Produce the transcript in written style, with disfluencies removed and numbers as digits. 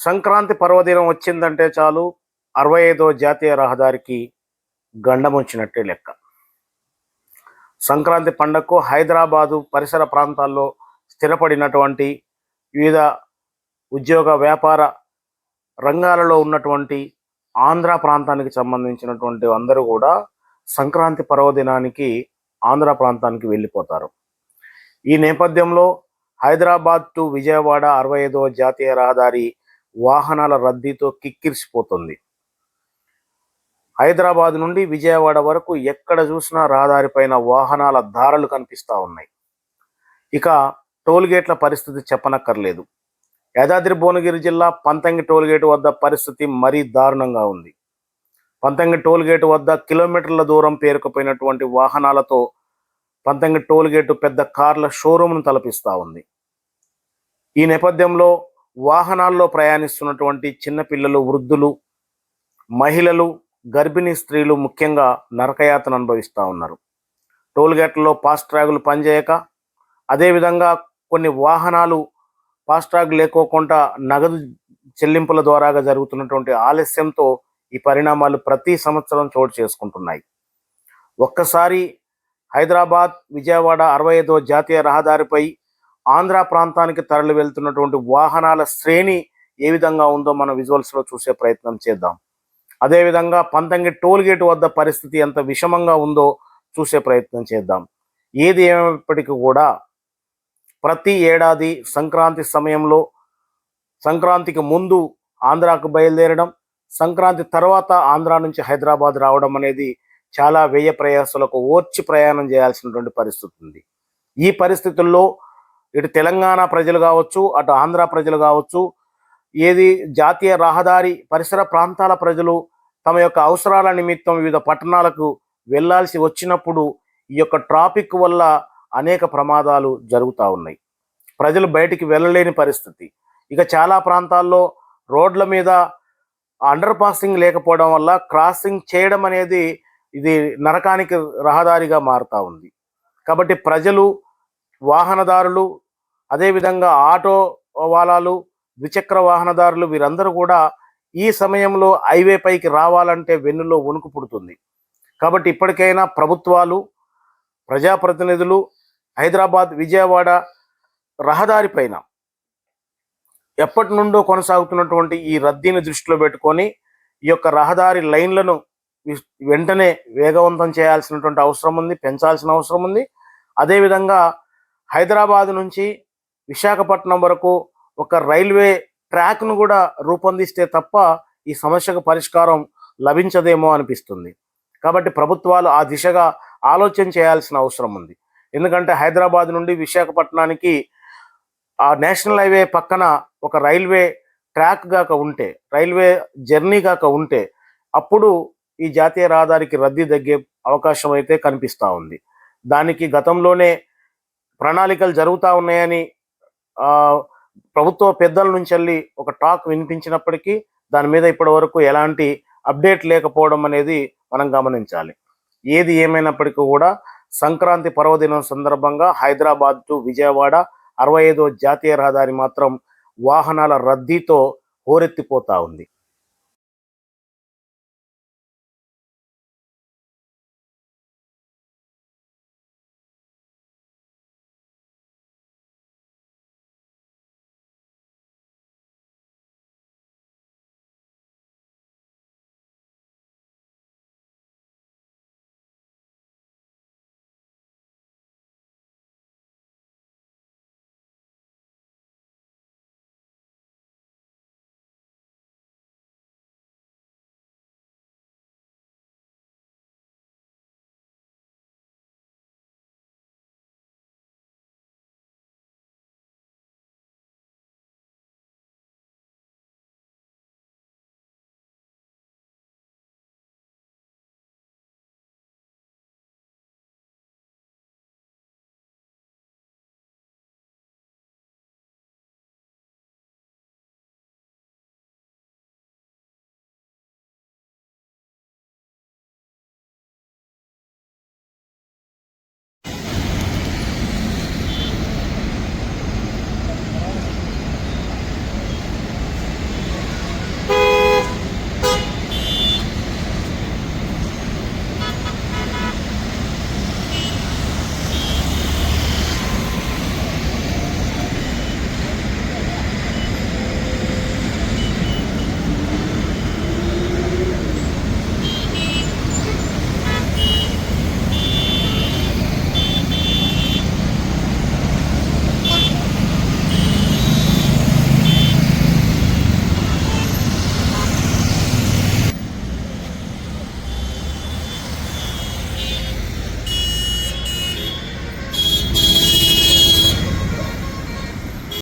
సంక్రాంతి పర్వదినం వచ్చిందంటే చాలు 65వ జాతీయ రహదారికి గండమొచ్చినట్టే లెక్క. సంక్రాంతి పండగకు హైదరాబాదు పరిసర ప్రాంతాల్లో స్థిరపడినటువంటి వివిధ ఉద్యోగ వ్యాపార రంగాలలో ఉన్నటువంటి ఆంధ్ర ప్రాంతానికి సంబంధించినటువంటి అందరూ కూడా సంక్రాంతి పర్వదినానికి ఆంధ్ర ప్రాంతానికి వెళ్ళిపోతారు. ఈ నేపథ్యంలో హైదరాబాద్ టు విజయవాడ 65వ జాతీయ రహదారి వాహనాల రద్దీతో కిక్కిరిసిపోతుంది. హైదరాబాద్ నుండి విజయవాడ వరకు ఎక్కడ చూసినా రహదారిపైన వాహనాల దారులు కనిపిస్తూ ఉన్నాయి. ఇక టోల్గేట్ల పరిస్థితి చెప్పనక్కర్లేదు. యాదాద్రి భువనగిరి జిల్లా పంతంగి టోల్గేట్ వద్ద పరిస్థితి మరీ దారుణంగా ఉంది. పంతంగి టోల్గేట్ వద్ద కిలోమీటర్ల దూరం పేరుకుపోయినటువంటి వాహనాలతో పంతంగి టోల్గేటు పెద్ద కార్ల షోరూమ్ను తలపిస్తూ ఉంది. ఈ నేపథ్యంలో వాహనాల్లో ప్రయాణిస్తున్నటువంటి చిన్నపిల్లలు, వృద్ధులు, మహిళలు, గర్భిణీ స్త్రీలు ముఖ్యంగా నరకయాతన అనుభవిస్తూ ఉన్నారు. టోల్గేట్లలో ఫాస్ట్ ట్రాగులు పనిచేయక, అదేవిధంగా కొన్ని వాహనాలు ఫాస్ట్ ట్రాగ్ లేకోకుండా నగదు చెల్లింపుల ద్వారాగా జరుగుతున్నటువంటి ఆలస్యంతో ఈ పరిణామాలు ప్రతి సంవత్సరం చోటు చేసుకుంటున్నాయి. ఒక్కసారి హైదరాబాద్ విజయవాడ 65వ జాతీయ రహదారిపై ఆంధ్ర ప్రాంతానికి తరలి వెళ్తున్నటువంటి వాహనాల శ్రేణి ఏ విధంగా ఉందో మనం విజువల్స్లో చూసే ప్రయత్నం చేద్దాం. అదేవిధంగా పంతంగి టోల్గేట్ వద్ద పరిస్థితి ఎంత విషమంగా ఉందో చూసే ప్రయత్నం చేద్దాం. ఏది ఏమైనప్పటికీ కూడా ప్రతి ఏడాది సంక్రాంతి సమయంలో సంక్రాంతికి ముందు ఆంధ్రాకు బయలుదేరడం, సంక్రాంతి తర్వాత ఆంధ్ర నుంచి హైదరాబాద్ రావడం అనేది చాలా వ్యయ ప్రయాసాలకు ఓర్చి ప్రయాణం చేయాల్సినటువంటి పరిస్థితి ఉంది. ఈ పరిస్థితుల్లో ఇటు తెలంగాణ ప్రజలు కావచ్చు, అటు ఆంధ్ర ప్రజలు కావచ్చు, ఏది జాతీయ రహదారి పరిసర ప్రాంతాల ప్రజలు తమ యొక్క అవసరాల నిమిత్తం వివిధ పట్టణాలకు వెళ్ళాల్సి వచ్చినప్పుడు ఈ యొక్క ట్రాఫిక్ వల్ల అనేక ప్రమాదాలు జరుగుతూ ఉన్నాయి. ప్రజలు బయటికి వెళ్ళలేని పరిస్థితి. ఇక చాలా ప్రాంతాల్లో రోడ్ల మీద అండర్ పాసింగ్ లేకపోవడం వల్ల క్రాసింగ్ చేయడం అనేది ఇది నరకానికి రహదారిగా మారుతూ ఉంది. కాబట్టి ప్రజలు, వాహనదారులు, అదేవిధంగా ఆటో వాలాలు, ద్విచక్ర వాహనదారులు వీరందరూ కూడా ఈ సమయంలో హైవే పైకి రావాలంటే వెన్నులో వణుకు పుడుతుంది. కాబట్టి ఇప్పటికైనా ప్రభుత్వాలు, ప్రజాప్రతినిధులు హైదరాబాద్ విజయవాడ రహదారి పైన ఎప్పటి నుండో కొనసాగుతున్నటువంటి ఈ రద్దీని దృష్టిలో పెట్టుకొని ఈ యొక్క రహదారి లైన్లను వెంటనే వేగవంతం చేయాల్సినటువంటి అవసరం ఉంది, పెంచాల్సిన అవసరం ఉంది. అదేవిధంగా హైదరాబాద్ నుంచి విశాఖపట్నం వరకు ఒక రైల్వే ట్రాక్ను కూడా రూపొందిస్తే తప్ప ఈ సమస్యకు పరిష్కారం లభించదేమో అనిపిస్తుంది. కాబట్టి ప్రభుత్వాలు ఆ దిశగా ఆలోచన చేయాల్సిన అవసరం ఉంది. ఎందుకంటే హైదరాబాద్ నుండి విశాఖపట్నానికి ఆ నేషనల్ హైవే పక్కన ఒక రైల్వే ట్రాక్ గాక ఉంటే, రైల్వే జర్నీ గాక ఉంటే అప్పుడు ఈ జాతీయ రహదారికి రద్దీ తగ్గే అవకాశం అయితే కనిపిస్తూ ఉంది. దానికి గతంలోనే ప్రణాళికలు జరుగుతూ ఉన్నాయని ప్రభుత్వ పెద్దల నుంచి వెళ్ళి ఒక టాక్ వినిపించినప్పటికీ దాని మీద ఇప్పటి వరకు ఎలాంటి అప్డేట్ లేకపోవడం అనేది మనం గమనించాలి. ఏది ఏమైనప్పటికీ కూడా సంక్రాంతి పర్వదినం సందర్భంగా హైదరాబాద్ టు విజయవాడ 65వ జాతీయ రహదారి మాత్రం వాహనాల రద్దీతో హోరెత్తిపోతూ ఉంది.